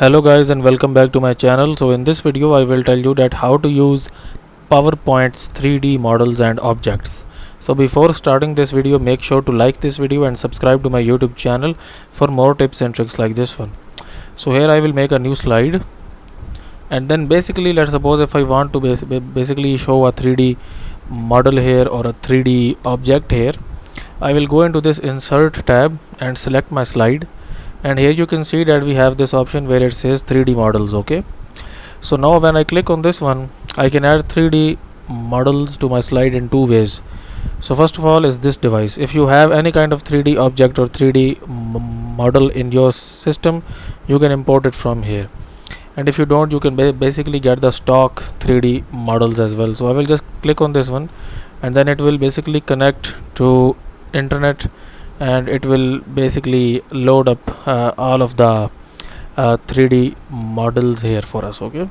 Hello guys and welcome back to my channel. So in this video I will tell you that how to use PowerPoint's 3D models and objects. So before starting this video, make sure to like this video and subscribe to my YouTube channel for more tips and tricks like this one. So here I will make a new slide, and then basically let's suppose if I want to basically show a 3D model here or a 3D object here, I will go into this insert tab and select my slide, and here you can see that we have this option where it says 3D models. Okay, so now when I click on this one, I can add 3D models to my slide in two ways. So first of all is this device. If you have any kind of 3D object or 3D model in your system, you can import it from here, and if you don't, you can basically get the stock 3D models as well. So I will just click on this one, and then it will basically connect to internet, and it will basically load up all of the 3D models here for us. Okay,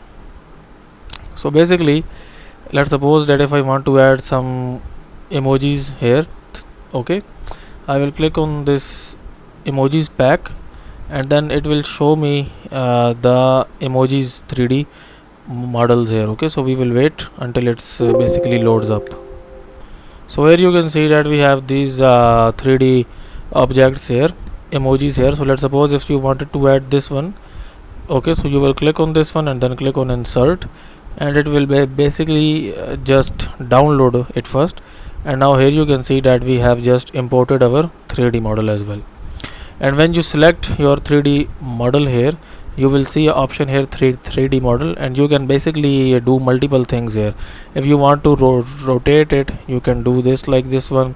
so basically let's suppose that if I want to add some emojis here, okay, I will click on this emojis pack, and then it will show me the emojis 3D models here. Okay, so we will wait until it's basically loads up. So here you can see that we have these 3D objects here, emojis here. So let's suppose if you wanted to add this one, okay, so you will click on this one and then click on insert, and it will basically just download it first. And now here you can see that we have just imported our 3D model as well. And when you select your 3D model here, you will see an option here 3D model, and you can basically do multiple things here. If you want to rotate it, you can do this like this one,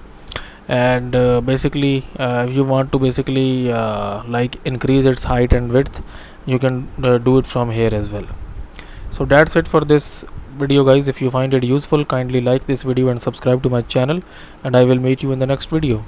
and basically if you want to basically like increase its height and width, you can do it from here as well. So that's it for this video guys. If you find it useful, kindly like this video and subscribe to my channel, and I will meet you in the next video.